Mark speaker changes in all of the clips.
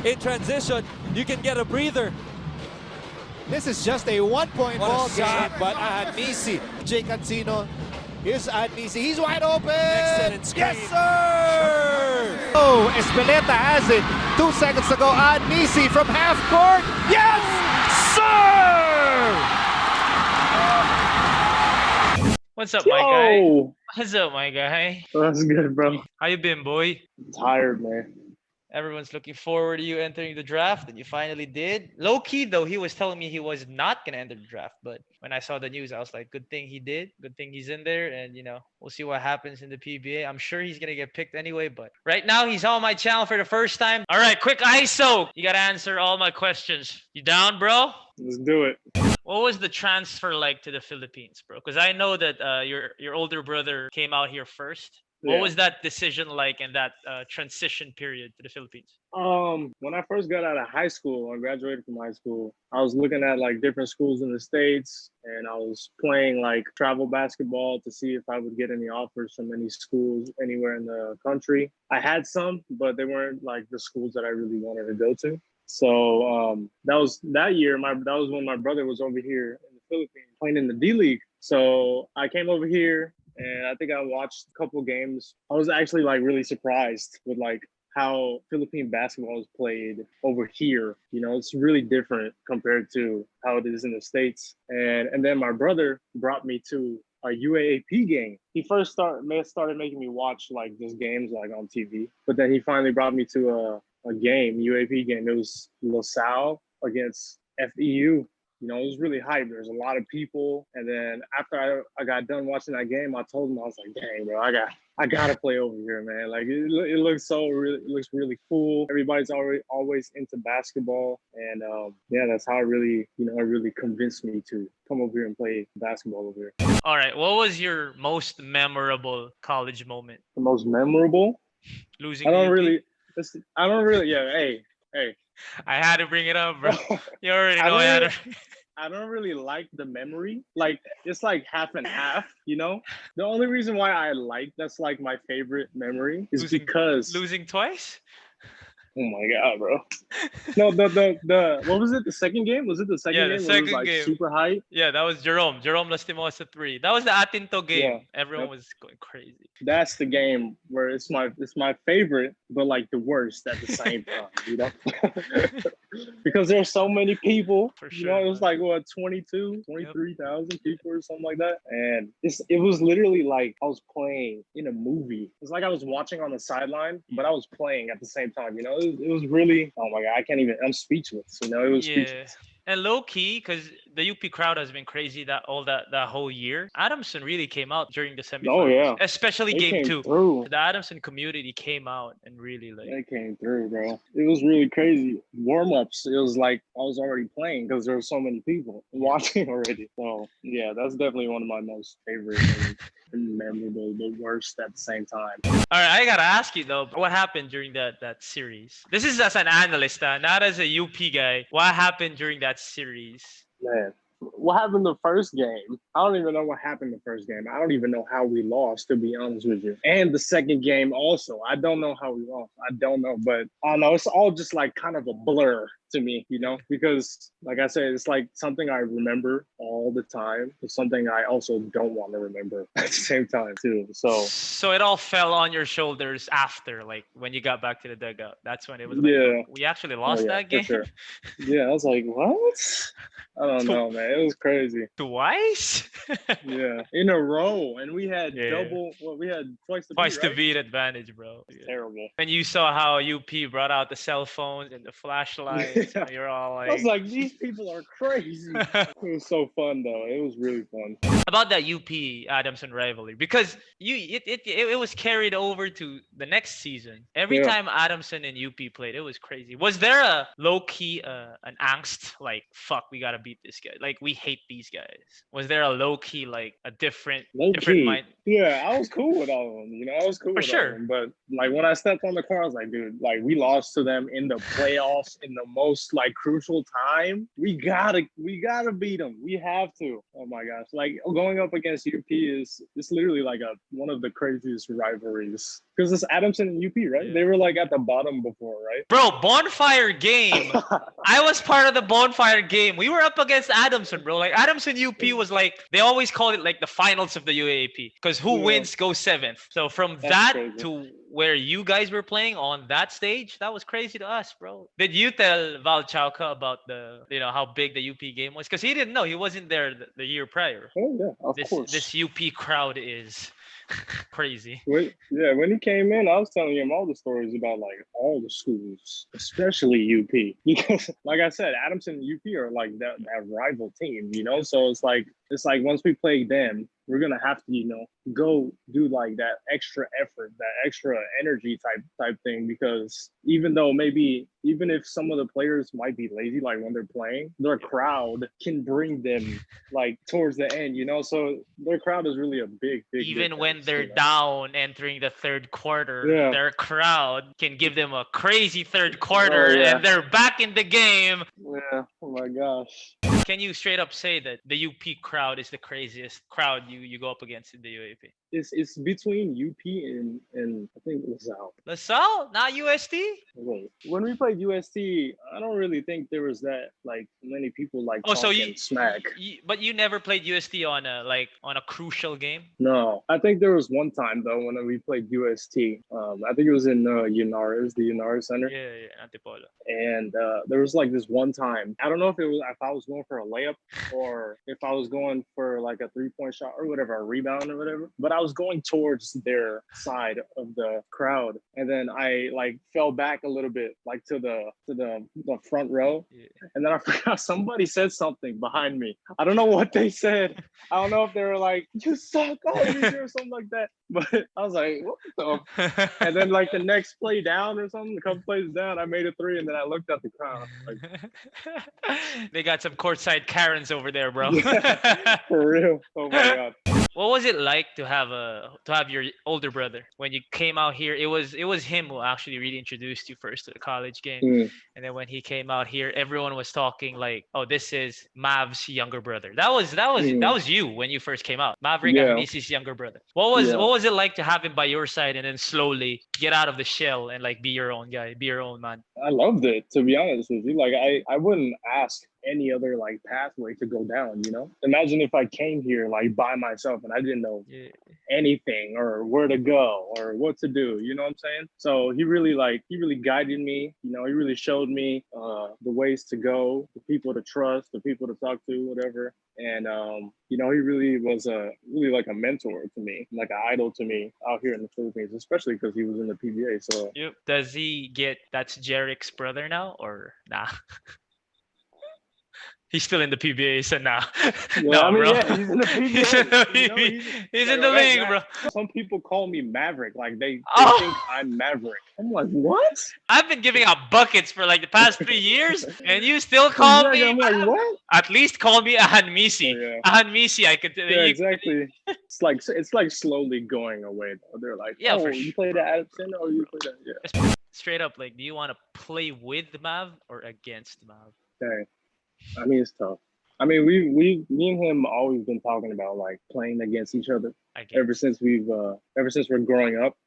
Speaker 1: in transition, you can get a breather.
Speaker 2: This is just a 1-point ball
Speaker 1: What a shot,
Speaker 2: game.
Speaker 1: but AHANMISI.
Speaker 2: Jay Cancino. Here's AHANMISI. He's wide open.
Speaker 1: Excellent screen.
Speaker 2: Yes, sir! Oh, Espeleta has it. 2 seconds to go. AHANMISI from half court. Yes, sir!
Speaker 3: What's up, my guy?
Speaker 4: Yo!
Speaker 3: What's up, my guy?
Speaker 4: That's good, bro.
Speaker 3: How you been, boy?
Speaker 4: Tired, man.
Speaker 3: Everyone's looking forward to you entering the draft, and you finally did. Low key, though, he was telling me he was not gonna enter the draft, but when I saw the news, I was like, good thing he did. Good thing he's in there, and we'll see what happens in the PBA. I'm sure he's gonna get picked anyway, but right now he's on my channel for the first time. All right, quick ISO. You gotta answer all my questions. You down, bro?
Speaker 4: Let's do it.
Speaker 3: What was the transfer like to the Philippines, bro? Because I know that your older brother came out here first. What
Speaker 4: Yeah.
Speaker 3: was that decision like in that transition period to the Philippines?
Speaker 4: When I first got out of high school, I graduated from high school. I was looking at like different schools in the States, and I was playing like travel basketball to see if I would get any offers from any schools anywhere in the country. I had some, but they weren't like the schools that I really wanted to go to. So that was that year. That was when my brother was over here in the Philippines playing in the D League. So I came over here, and I think I watched a couple games. I was actually like really surprised with like how Philippine basketball is played over here. It's really different compared to how it is in the States. And then my brother brought me to a UAAP game. He first started making me watch like just games like on TV, but then he finally brought me to a game, UAP game. It was LaSalle against FEU. It was really hype. There's a lot of people. And then after I got done watching that game, I told him, I was like, dang, bro, I gotta play over here, man. Like it looks really cool. Everybody's always into basketball. And yeah, that's how it really convinced me to come over here and play basketball over here.
Speaker 3: All right, what was your most memorable college moment?
Speaker 4: The most memorable?
Speaker 3: Losing
Speaker 4: I don't
Speaker 3: UP?
Speaker 4: really, yeah, hey.
Speaker 3: I had to bring it up, bro. You already
Speaker 4: I
Speaker 3: know I had
Speaker 4: don't
Speaker 3: to.
Speaker 4: I don't really like the memory. Like it's like half and half, The only reason why that's like my favorite memory is because
Speaker 3: Losing twice?
Speaker 4: oh my god, bro. No, the what was it? The second game? Was it the second
Speaker 3: Yeah,
Speaker 4: game?
Speaker 3: the
Speaker 4: where it was,
Speaker 3: second
Speaker 4: like
Speaker 3: game.
Speaker 4: super hype.
Speaker 3: Yeah, that was Jerome Lastimosa 3. That was the Atinto game.
Speaker 4: Yeah.
Speaker 3: Everyone
Speaker 4: Yep.
Speaker 3: was going crazy.
Speaker 4: That's the game where it's my favorite, but like the worst at the same time, because there's so many people.
Speaker 3: For sure,
Speaker 4: It was like what 23,000 people or something like that, and it was literally like I was playing in a movie. It's like I was watching on the sideline, but I was playing at the same time. It was really, oh my god, I can't even. I'm speechless. It was speechless.
Speaker 3: And low key, because the UP crowd has been crazy that whole year. Adamson really came out during the semifinals.
Speaker 4: Oh yeah,
Speaker 3: Especially
Speaker 4: they
Speaker 3: game
Speaker 4: came
Speaker 3: 2.
Speaker 4: through.
Speaker 3: The Adamson community came out and really like.
Speaker 4: They came through, bro. It was really crazy. Warm-ups, it was like I was already playing because there were so many people watching already. So yeah, that's definitely one of my most favorite and memorable, but worst at the same time.
Speaker 3: All right, I gotta ask you though, what happened during that series? This is as an analyst, not as a UP guy. What happened during that series?
Speaker 4: Man, what happened the first game? I don't even know what happened the first game. I don't even know how we lost, to be honest with you. And the second game also, I don't know how we lost. I don't know, but I don't know. It's all just like kind of a blur to me, because like I said, it's like something I remember all the time. It's something I also don't want to remember at the same time too.
Speaker 3: So it all fell on your shoulders after, like when you got back to the dugout. That's when it was like,
Speaker 4: yeah,
Speaker 3: we actually lost that game.
Speaker 4: Sure. Yeah, I was like, what? I don't know, man. It was crazy.
Speaker 3: Twice?
Speaker 4: Yeah, in a row, and we had
Speaker 3: Yeah.
Speaker 4: we had twice the
Speaker 3: the beat advantage, bro.
Speaker 4: It's terrible.
Speaker 3: And you saw how UP brought out the cell phones and the flashlights.
Speaker 4: Yeah.
Speaker 3: You're all
Speaker 4: I was
Speaker 3: like,
Speaker 4: like, these people are crazy. It was so fun though. It was really fun.
Speaker 3: about that UP Adamson rivalry, because it was carried over to the next season. Every
Speaker 4: Yeah.
Speaker 3: time Adamson and UP played, it was crazy. Was there a low key an angst like, fuck, we gotta beat this guy? Like, we hate these guys? Was there a low key like a different
Speaker 4: Low
Speaker 3: different
Speaker 4: key.
Speaker 3: mind?
Speaker 4: Yeah, I was cool with all of them. You know, I was cool
Speaker 3: For
Speaker 4: with all of
Speaker 3: sure.
Speaker 4: them. But like when I stepped on the court, I was like, dude, like we lost to them in the playoffs in the most like crucial time. We gotta beat them. We have to. Oh my gosh. Like going up against UP is it's literally like one of the craziest rivalries. Because it's Adamson and UP, right?
Speaker 3: Yeah.
Speaker 4: They were like at the bottom before, right?
Speaker 3: Bro, bonfire game. I was part of the bonfire game. We were up against Adamson, bro. Like Adamson UP was like they always call it like the finals of the UAAP because who
Speaker 4: Yeah.
Speaker 3: wins goes seventh. So from
Speaker 4: That's
Speaker 3: that
Speaker 4: crazy.
Speaker 3: to where you guys were playing on that stage, that was crazy to us, bro. Did you tell Val Chauca about the how big the UP game was? Because he didn't know. He wasn't there the year prior.
Speaker 4: Oh yeah, of course.
Speaker 3: This UP crowd is crazy.
Speaker 4: When he came in, I was telling him all the stories about like all the schools, especially UP, because like I said, Adamson and UP are like that rival team, you know. So it's like once we play them, we're gonna have to go do like that extra effort, that extra energy type thing, because even if some of the players might be lazy, like when they're playing, their crowd can bring them like towards the end, you know. So their crowd is really a big
Speaker 3: Even when
Speaker 4: difference,
Speaker 3: they're
Speaker 4: you know?
Speaker 3: down entering the third quarter,
Speaker 4: Yeah.
Speaker 3: their crowd can give them a crazy third quarter
Speaker 4: yeah.
Speaker 3: and they're back in the game.
Speaker 4: Yeah. Oh my gosh.
Speaker 3: Can you straight up say that the UP crowd is the craziest crowd you go up against in the UAP?
Speaker 4: It's between UP and I think LaSalle.
Speaker 3: LaSalle, not UST?
Speaker 4: Wait, when we played UST, I don't really think there was that like many people like
Speaker 3: Oh, so
Speaker 4: talking smack.
Speaker 3: but you never played UST on a crucial game?
Speaker 4: No, I think there was one time though when we played UST. I think it was in Unares, the Unares Center.
Speaker 3: Yeah, Antipolo.
Speaker 4: And there was like this one time. I don't know if I was going for a layup or if I was going for like a 3-point shot or whatever, a rebound or whatever. But I was going towards their side of the crowd, and then I like fell back a little bit, like to the front row.
Speaker 3: Yeah.
Speaker 4: And then I forgot somebody said something behind me. I don't know what they said. I don't know if they were like, "You suck," or something like that. But I was like, "What the?" And then like the next play down or something, a couple plays down, I made a 3, and then I looked at the crowd. Like,
Speaker 3: They got some courtside Karens over there, bro.
Speaker 4: yeah, for real. Oh my god.
Speaker 3: What was it like to have your older brother when you came out here? It was him who actually really introduced you first to the college game. And then when he came out here, everyone was talking like, "Oh, this is Mav's younger brother." That was you when you first came out. Maverick
Speaker 4: Yeah.
Speaker 3: Misi's younger brother. What was it like to have him by your side and then slowly get out of the shell and like be your own guy, be your own man?
Speaker 4: I loved it, to be honest with you. Like I wouldn't ask any other like pathway to go down, you know? Imagine if I came here like by myself and I didn't know anything or where to go or what to do, you know what I'm saying? So he really guided me, you know, he really showed me the ways to go, the people to trust, the people to talk to, whatever. And you know, he really was really like a mentor to me, like an idol to me out here in the Philippines, especially because he was in the PBA. So
Speaker 3: Yep. Does he get that's JERRICK's brother now or nah? He's still in the PBA, so nah.
Speaker 4: yeah,
Speaker 3: No,
Speaker 4: I mean,
Speaker 3: bro.
Speaker 4: yeah, he's in the PBA.
Speaker 3: He's in the
Speaker 4: you know,
Speaker 3: PBA. He's
Speaker 4: like,
Speaker 3: in the
Speaker 4: okay,
Speaker 3: league, bro.
Speaker 4: Some people call me Maverick, like they
Speaker 3: Oh.
Speaker 4: think I'm Maverick. I'm like, what?
Speaker 3: I've been giving out buckets for like the past 3 years, and you still call me.
Speaker 4: I'm like, what?
Speaker 3: At least call me AHANMISI.
Speaker 4: Oh, yeah.
Speaker 3: AHANMISI, I could.
Speaker 4: Yeah, exactly. It's like slowly going away though. They're like,
Speaker 3: Yeah,
Speaker 4: oh,
Speaker 3: for
Speaker 4: you
Speaker 3: sure.
Speaker 4: played at Addison, or you played at
Speaker 3: Straight up, like, do you want to play with Mav or against Mav?
Speaker 4: Dang. I mean, it's tough. I mean, me and him always been talking about like playing against each other ever since we're growing up.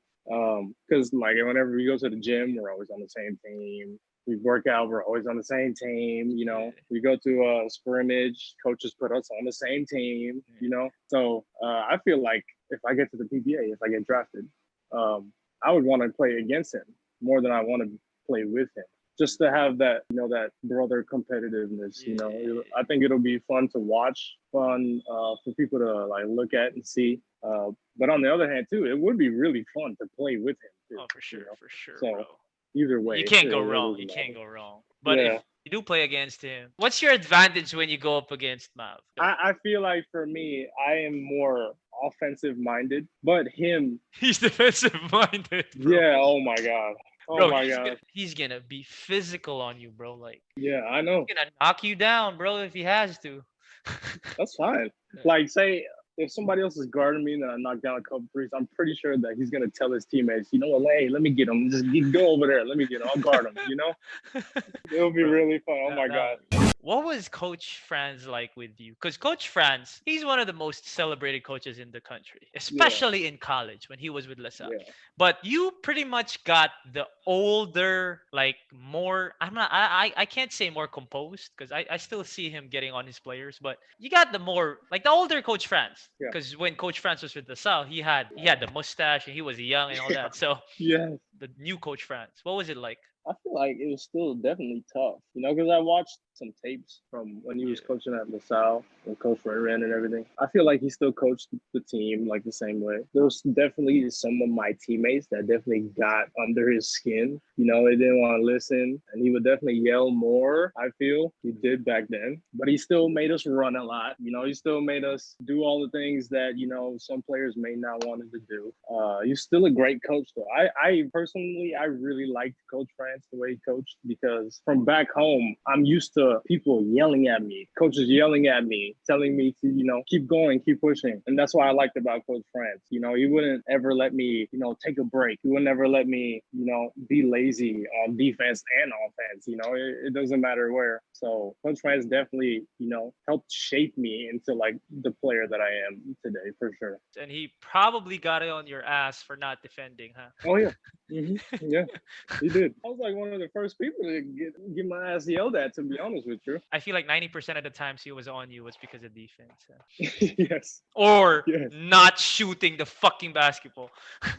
Speaker 4: Because like whenever we go to the gym, we're always on the same team. We work out, we're always on the same team. You know, we go to a scrimmage, coaches put us on the same team. You know, so I feel like if I get to the PBA, if I get drafted, I would want to play against him more than I want to play with him. Just to have that, you know, that brother competitiveness, you know, I think it'll be fun to watch, fun for people to like look at and see. But on the other hand, too, it would be really fun to play with him, too.
Speaker 3: Oh, for sure,
Speaker 4: you know?
Speaker 3: for sure,
Speaker 4: So
Speaker 3: bro.
Speaker 4: either way,
Speaker 3: You can't go
Speaker 4: it
Speaker 3: wrong.
Speaker 4: doesn't
Speaker 3: You
Speaker 4: matter.
Speaker 3: can't go wrong. But
Speaker 4: Yeah.
Speaker 3: if you do play against him, what's your advantage when you go up against Mav?
Speaker 4: I feel like for me, I am more offensive minded, but him,
Speaker 3: He's defensive minded.
Speaker 4: yeah. Oh my god. Oh
Speaker 3: Bro,
Speaker 4: my god.
Speaker 3: he's gonna be physical on you, bro. Like,
Speaker 4: Yeah, I know.
Speaker 3: he's gonna knock you down, bro, if he has to.
Speaker 4: That's fine. Like, say if somebody else is guarding me and then I knock down a couple threes, I'm pretty sure that he's gonna tell his teammates, you know what, hey, let me get him. Just go over there. Let me get him. I'll guard him. You know, it'll be
Speaker 3: Bro,
Speaker 4: really fun. Oh
Speaker 3: that-
Speaker 4: my
Speaker 3: that-
Speaker 4: god.
Speaker 3: what was Coach Franz like with you? Because Coach Franz, he's one of the most celebrated coaches in the country, especially in college when he was with LaSalle.
Speaker 4: Yeah.
Speaker 3: But you pretty much got the older, like more. I can't say more composed because I still see him getting on his players, but you got the more like the older Coach Franz.
Speaker 4: Yeah.
Speaker 3: Because when Coach Franz was with LaSalle, he had the mustache and he was young and all
Speaker 4: Yeah.
Speaker 3: that. So
Speaker 4: Yeah.
Speaker 3: the new Coach Franz, what was it like?
Speaker 4: I feel like it was still definitely tough, you know, because I watched some tapes from when he was coaching at LaSalle and Coach Ren and everything. I feel like he still coached the team like the same way. There was definitely some of my teammates that definitely got under his skin. You know, they didn't want to listen, and he would definitely yell more, I feel. He did back then, but he still made us run a lot. You know, he still made us do all the things that, you know, some players may not wanted to do. He's still a great coach, though. I personally, I really liked Coach France the way he coached because from back home, I'm used to people yelling at me, coaches yelling at me, telling me to, you know, keep going, keep pushing. And that's what I liked about Coach France. You know, he wouldn't ever let me, you know, take a break. He would never let me, you know, be lazy on defense and offense. You know, it doesn't matter where. So Coach France definitely, you know, helped shape me into like the player that I am today for sure.
Speaker 3: And he probably got it on your ass for not defending, huh?
Speaker 4: Oh yeah. Yeah, he did. I was like one of the first people to get my ass yelled at, to be honest with you.
Speaker 3: I feel like 90% of the times he was on you was because of defense.
Speaker 4: Yes.
Speaker 3: Or
Speaker 4: Yes.
Speaker 3: not shooting the fucking basketball.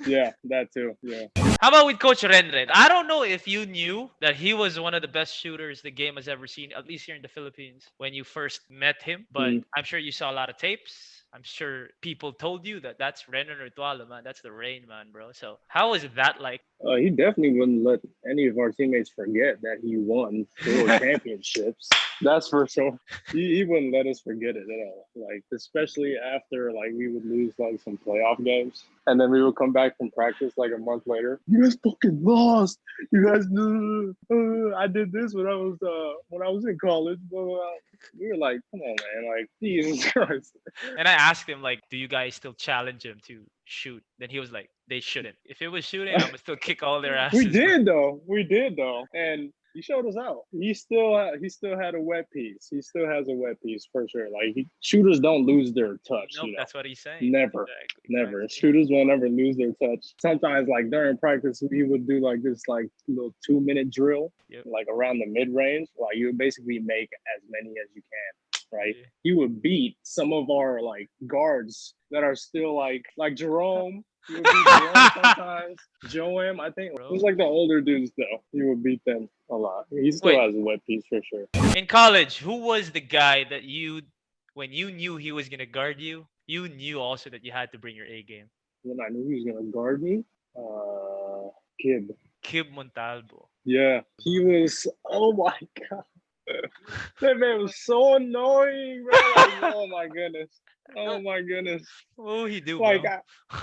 Speaker 4: Yeah, that too. Yeah.
Speaker 3: How about with Coach Renren? I don't know if you knew that he was one of the best shooters the game has ever seen, at least here in the Philippines, when you first met him. But I'm sure you saw a lot of tapes. I'm sure people told you that that's Renan Ritualo, man. That's the rain, man, bro. So how was that like?
Speaker 4: He definitely wouldn't let any of our teammates forget that he won 4 championships. That's for sure. He wouldn't let us forget it at all. Like, especially after like we would lose like some playoff games, and then we would come back from practice like a month later. You guys fucking lost. You guys, I did this when I was in college. Blah, blah, blah. We were like, come on, man, like Jesus Christ.
Speaker 3: And I asked him like, do you guys still challenge him to shoot? Then he was like, they shouldn't. If it was shooting, I'm gonna still kick all their asses.
Speaker 4: We did though, and he showed us out. He still had a wet piece. He still has a wet piece for sure. Like shooters don't lose their touch.
Speaker 3: Nope,
Speaker 4: you know?
Speaker 3: that's what he's saying.
Speaker 4: Never,
Speaker 3: Exactly.
Speaker 4: never. Shooters won't ever lose their touch. Sometimes, like during practice, we would do like this, like little 2-minute drill, like around the mid range. Like you would basically make as many as you can, right?
Speaker 3: Yeah.
Speaker 4: He would beat some of our like guards that are still like Jerome. He would beat Jerome sometimes. Joam, I think. It was like the older dudes though. He would beat them a lot. He still has a wet piece for sure.
Speaker 3: In college, who was the guy that when you knew he was gonna guard you, you knew also that you had to bring your A game?
Speaker 4: When I knew he was gonna guard me, Kib.
Speaker 3: Kib Montalvo.
Speaker 4: Yeah, he was. Oh my god, that man was so annoying, bro. Like, oh my goodness. Oh my goodness.
Speaker 3: What would he do,
Speaker 4: Like,
Speaker 3: bro?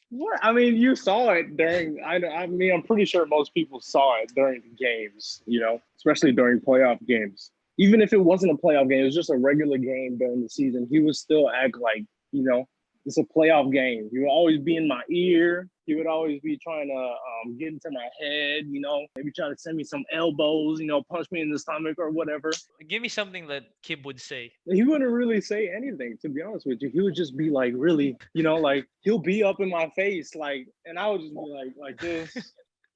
Speaker 4: what? I mean, you saw it during. I mean, I'm pretty sure most people saw it during the games. You know, especially during playoff games. Even if it wasn't a playoff game, it was just a regular game during the season. He would still act like, you know, it's a playoff game. He would always be in my ear. He would always be trying to get into my head, you know, maybe try to send me some elbows, you know, punch me in the stomach or whatever.
Speaker 3: Give me something that Kib would say.
Speaker 4: He wouldn't really say anything, to be honest with you. He would just be like, really, you know, like he'll be up in my face, like, and I would just be like this,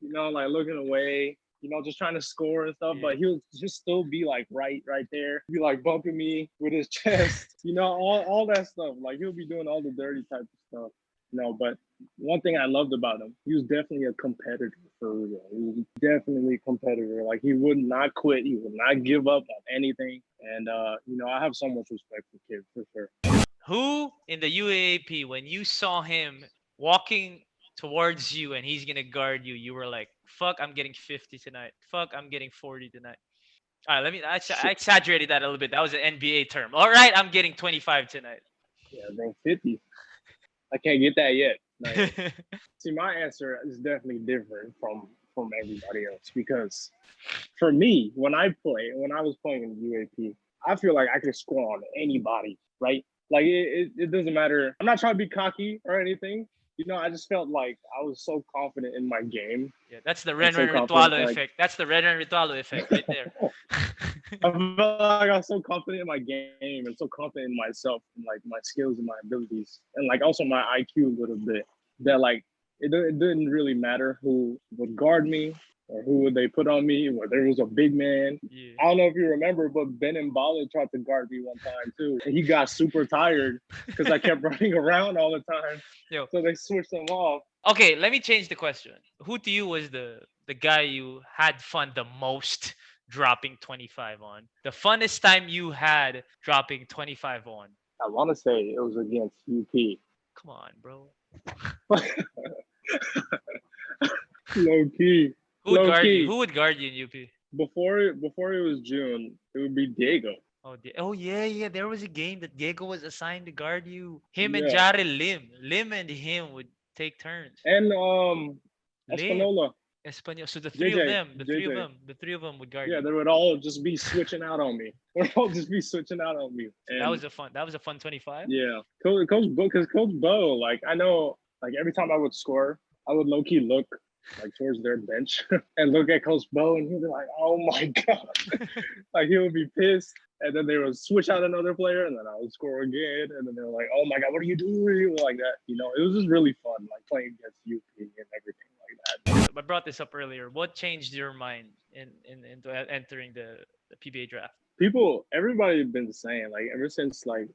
Speaker 4: you know, like looking away. You know, just trying to score and stuff, but he'll just still be like right there. Be like bumping me with his chest, you know, all that stuff. Like he'll be doing all the dirty type of stuff. You know, but one thing I loved about him, he was definitely a competitor for real. He was definitely a competitor. Like he would not quit. He would not give up on anything. And you know, I have so much respect for Kid for sure.
Speaker 3: Who in the UAAP, when you saw him walking towards you and he's gonna guard you, you were like, fuck, I'm getting 50 tonight. Fuck, I'm getting 40 tonight. All right, I exaggerated that a little bit. That was an NBA term. All right, I'm getting 25 tonight.
Speaker 4: Yeah, bro, 50. I can't get that yet. Like, see, my answer is definitely different from everybody else because for me, when I was playing in the UAP, I feel like I could score on anybody, right? Like it doesn't matter. I'm not trying to be cocky or anything. You know, I just felt like I was so confident in my game
Speaker 3: Yeah, that's the
Speaker 4: and so
Speaker 3: Renren
Speaker 4: confident,
Speaker 3: Ritualo
Speaker 4: like
Speaker 3: effect. That's the Renren Ritualo effect right there.
Speaker 4: I felt like I was so confident in my game and so confident in myself and like my skills and my abilities and like also my IQ a little bit that like it didn't really matter who would guard me or who would they put on me, whether it was a big man.
Speaker 3: Yeah.
Speaker 4: I don't know if you remember, but Ben and Bala tried to guard me one time too. And he got super tired because I kept running around all the time.
Speaker 3: Yo.
Speaker 4: So they switched them off.
Speaker 3: Okay, let me change the question. Who to you was the guy you had fun the most dropping 25 on? The funnest time you had dropping 25 on?
Speaker 4: I want to say it was against UP.
Speaker 3: Come on, bro.
Speaker 4: Low key.
Speaker 3: Who would
Speaker 4: Low
Speaker 3: guard you?
Speaker 4: key.
Speaker 3: Who would guard you in UP?
Speaker 4: Before it was June, it would be Diego.
Speaker 3: Oh yeah, yeah. There was a game that Diego was assigned to guard you. Him and
Speaker 4: Yeah.
Speaker 3: Jarrell Lim and him would take turns.
Speaker 4: And
Speaker 3: Lim,
Speaker 4: Espanola.
Speaker 3: Espanol. So the three of
Speaker 4: JJ.
Speaker 3: them,
Speaker 4: JJ.
Speaker 3: the three of them would guard
Speaker 4: Yeah,
Speaker 3: you.
Speaker 4: they would all just be switching out on me. They'd all just be switching out on me.
Speaker 3: So
Speaker 4: And
Speaker 3: that was a fun 25.
Speaker 4: yeah, Coach Bo, because Coach Bo, like I know, like every time I would score, I would low key look like towards their bench and look at Coach Bo, and he'd be like, "Oh my god," like he would be pissed, and then they would switch out another player, and then I would score again, and then they're like, "Oh my god, what are you doing?" Like that, you know. It was just really fun, like playing against UP and everything like that.
Speaker 3: I brought this up earlier. What changed your mind into entering the PBA draft?
Speaker 4: Everybody had been saying like ever since like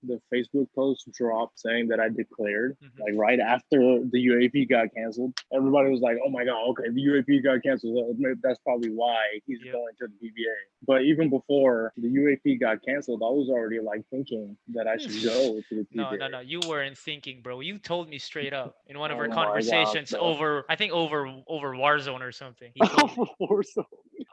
Speaker 4: the Facebook post dropped saying that I declared like right after the UAP got canceled. Everybody was like, "Oh my god, okay, the UAP got canceled. That's probably why he's going to the PBA." But even before the UAP got canceled, I was already like thinking that I should go to the PBA.
Speaker 3: No. You weren't thinking, bro. You told me straight up in one of
Speaker 4: Oh
Speaker 3: our
Speaker 4: my God,
Speaker 3: conversations
Speaker 4: bro.
Speaker 3: over, I think over Warzone or something. He told me,
Speaker 4: Warzone.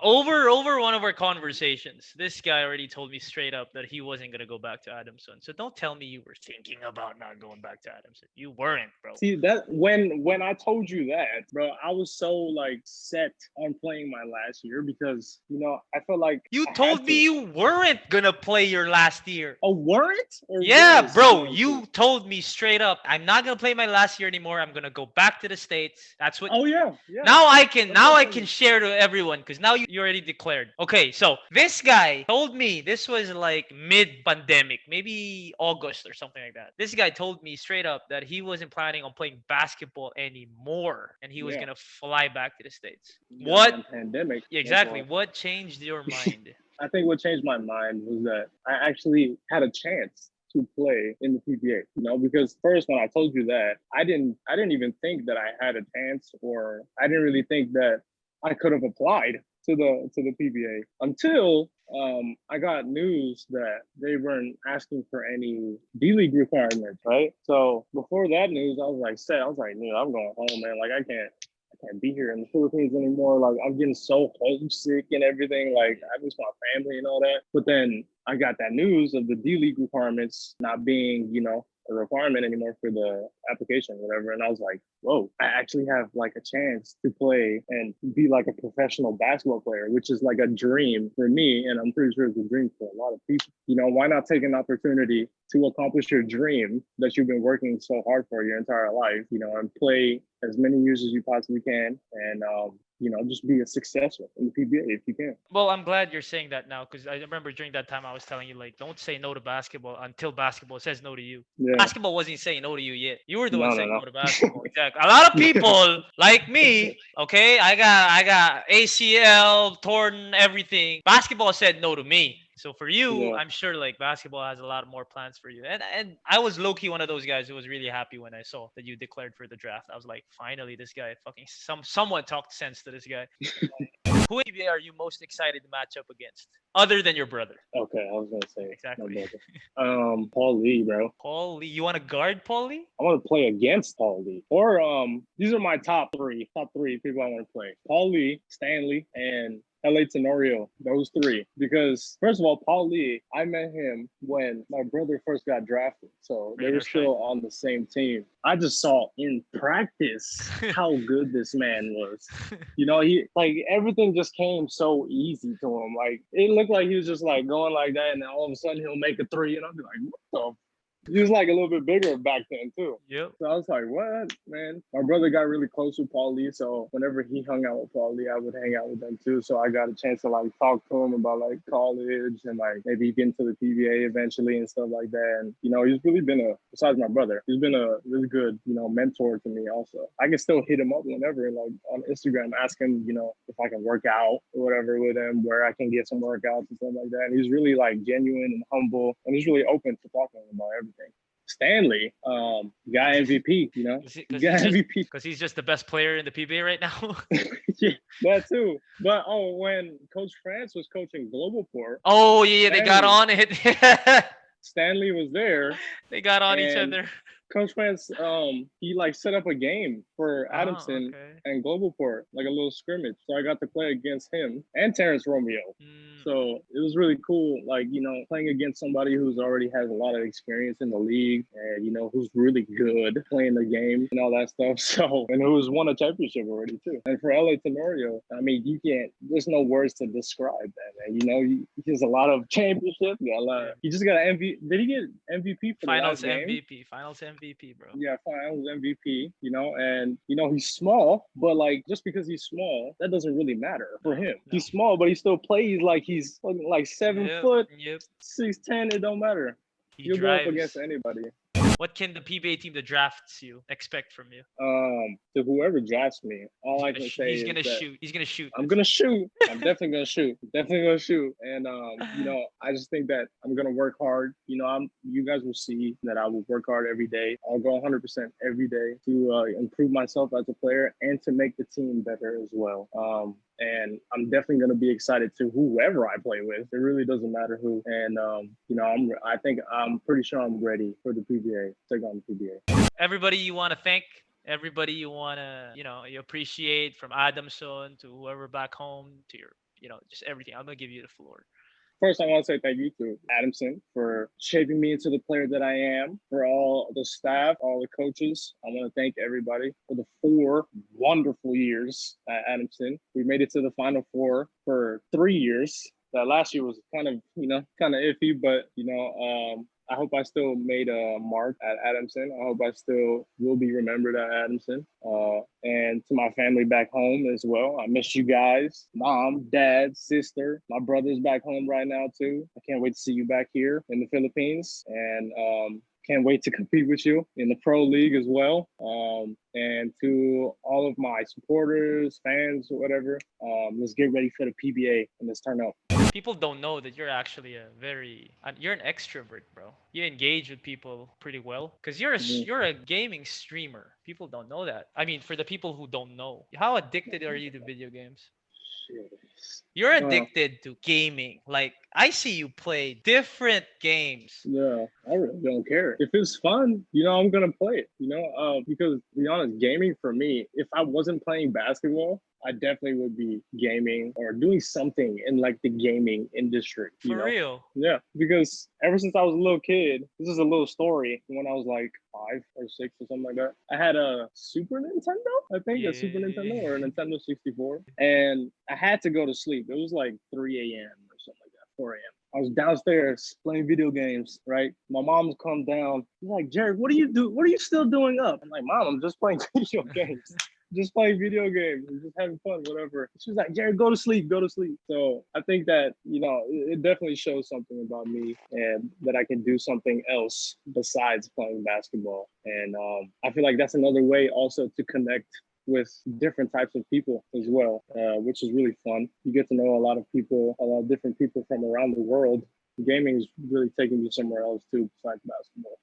Speaker 3: over one of our conversations, this guy already told me straight up that he wasn't gonna go back to Adamson. So don't tell me you were thinking about not going back to Adamson. You weren't, bro.
Speaker 4: See that when I told you that, bro, I was so like set on playing my last year because you know I felt like
Speaker 3: You
Speaker 4: I
Speaker 3: told
Speaker 4: had
Speaker 3: me
Speaker 4: to.
Speaker 3: you weren't gonna play your last year.
Speaker 4: Oh, weren't? Or
Speaker 3: Yeah,
Speaker 4: was
Speaker 3: bro,
Speaker 4: going
Speaker 3: you
Speaker 4: to?
Speaker 3: told me straight up, I'm not gonna play my last year anymore. I'm gonna go back to the States. That's what.
Speaker 4: Oh yeah, yeah.
Speaker 3: Now I
Speaker 4: That's
Speaker 3: can share to everyone because now you already declared. Okay, so this guy told me this was like mid-pandemic, maybe August or something like that. This guy told me straight up that he wasn't planning on playing basketball anymore and he was
Speaker 4: Yeah.
Speaker 3: gonna fly back to the States.
Speaker 4: Goddamn
Speaker 3: What?
Speaker 4: pandemic?
Speaker 3: Exactly.
Speaker 4: That's
Speaker 3: What changed your mind?
Speaker 4: I think what changed my mind was that I actually had a chance to play in the PBA. You know, because first when I told you that, I didn't even think that I had a chance, or I didn't really think that I could have applied to the PBA until I got news that they weren't asking for any D-League requirements, right? So before that news, I was like set. I was like, "Dude, I'm going home, man. Like I can't be here in the Philippines anymore. Like I'm getting so homesick and everything. Like I miss my family and all that." But then I got that news of the D-League requirements not being, you know, a requirement anymore for the application or whatever. And I was like, whoa, I actually have like a chance to play and be like a professional basketball player, which is like a dream for me. And I'm pretty sure it's a dream for a lot of people. You know, why not take an opportunity to accomplish your dream that you've been working so hard for your entire life, you know, and play as many years as you possibly can and, you know, just be a successful in the PBA if you can.
Speaker 3: Well, I'm glad you're saying that now because I remember during that time I was telling you like, don't say no to basketball until basketball says no to you.
Speaker 4: Yeah.
Speaker 3: Basketball wasn't saying no to you yet. You were the one
Speaker 4: No,
Speaker 3: saying
Speaker 4: no.
Speaker 3: no to basketball. Exactly. A lot of people like me, okay, I got ACL, torn, everything. Basketball said no to me. So for you,
Speaker 4: Yeah.
Speaker 3: I'm sure like basketball has a lot more plans for you. And I was low key one of those guys who was really happy when I saw that you declared for the draft. I was like, finally, this guy fucking someone talked sense to this guy. Who in PBA are you most excited to match up against, other than your brother?
Speaker 4: Okay, I was gonna say
Speaker 3: Exactly.
Speaker 4: my brother. Paul Lee, bro.
Speaker 3: Paul Lee. You want to guard Paul Lee?
Speaker 4: I want to play against Paul Lee. Or these are my top three people I want to play. Paul Lee, Stanley, and LA Tenorio, those three. Because first of all, Paul Lee, I met him when my brother first got drafted. So they were still on the same team. I just saw in practice how good this man was. You know, he like everything just came so easy to him. Like it looked like he was just like going like that, and then all of a sudden he'll make a three, and I'll be like, what the? He was like a little bit bigger back then too.
Speaker 3: Yep.
Speaker 4: So I was like, what, man? My brother got really close with Paul Lee. So whenever he hung out with Paul Lee, I would hang out with them too. So I got a chance to like talk to him about like college and like maybe get into the PBA eventually and stuff like that. And, you know, he's really been besides my brother, he's been a really good, you know, mentor to me also. I can still hit him up whenever, like on Instagram, ask him, you know, if I can work out or whatever with him, where I can get some workouts and stuff like that. And he's really like genuine and humble, and he's really open to talking about everything. Stanley, guy MVP, you know, guy MVP
Speaker 3: because he's just the best player in the PBA right now.
Speaker 4: Yeah, that too. But when Coach France was coaching Globalport,
Speaker 3: oh yeah, they got on it.
Speaker 4: Stanley was there.
Speaker 3: They got on each other.
Speaker 4: Coach France, he like set up a game for Adamson and Globalport, like a little scrimmage. So I got to play against him and Terrence Romeo. So it was really cool, like, you know, playing against somebody who's already has a lot of experience in the league and, you know, who's really good playing the game and all that stuff. So, and who's won a championship already too. And for LA Tenorio, I mean, there's no words to describe that, man. You know, he has a lot of championships. He just got an MVP. Did he get MVP for
Speaker 3: Finals
Speaker 4: the last game?
Speaker 3: Finals MVP, bro.
Speaker 4: Yeah, Finals MVP, you know, and, you know, he's small, but like, just because he's small, that doesn't really matter for him. No. He's small, but he still plays like he's like 7 foot, 6'10", it don't matter. You'll go up against anybody.
Speaker 3: What can the PBA team that drafts you expect from you?
Speaker 4: To whoever drafts me, all I can say is
Speaker 3: he's gonna shoot. He's gonna shoot.
Speaker 4: I'm gonna shoot. I'm definitely gonna shoot. Definitely gonna shoot. And you know, I just think that I'm gonna work hard. You know, you guys will see that I will work hard every day. I'll go 100% every day to improve myself as a player and to make the team better as well. And I'm definitely going to be excited to whoever I play with. It really doesn't matter who. And, you know, I'm pretty sure I'm ready for the PBA, take on the PBA.
Speaker 3: Everybody you want to thank, everybody you want to, you know, you appreciate, from Adamson to whoever back home to your, you know, just everything. I'm going to give you the floor.
Speaker 4: First, I want to say thank you to Adamson for shaping me into the player that I am, for all the staff, all the coaches. I want to thank everybody for the 4 wonderful years at Adamson. We made it to the Final Four for 3 years. That last year was kind of, you know, kind of iffy, but, you know, I hope I still made a mark at Adamson. I hope I still will be remembered at Adamson. And to my family back home as well. I miss you guys. Mom, dad, sister. My brother's back home right now too. I can't wait to see you back here in the Philippines. And can't wait to compete with you in the pro league as well. And to all of my supporters, fans, whatever, let's get ready for the PBA and let's turn up.
Speaker 3: People don't know that you're actually you're an extrovert, bro. You engage with people pretty well because you're a gaming streamer. People don't know that. I mean, for the people who don't know, how addicted are you to video games? You're addicted to gaming. Like, I see you play different games.
Speaker 4: Yeah, I really don't care. If it's fun, you know, I'm going to play it, you know, because to be honest, gaming for me, if I wasn't playing basketball, I definitely would be gaming or doing something in like the gaming industry.
Speaker 3: For real?
Speaker 4: Yeah, because ever since I was a little kid, this is a little story. When I was like 5 or 6 or something like that, I had a Super Nintendo, I think, a Super Nintendo or a Nintendo 64. And I had to go to sleep. It was like 3 a.m. or something like that, 4 a.m. I was downstairs playing video games, right? My mom's come down. She's like, Jerrick, what do you do? What are you still doing up? I'm like, Mom, I'm just playing video games. Just playing video games and just having fun, whatever. She was like, Jerrick, go to sleep, go to sleep. So I think that, you know, it definitely shows something about me and that I can do something else besides playing basketball. And I feel like that's another way also to connect with different types of people as well, which is really fun. You get to know a lot of different people from around the world. Gaming is really taking you somewhere else too, besides basketball.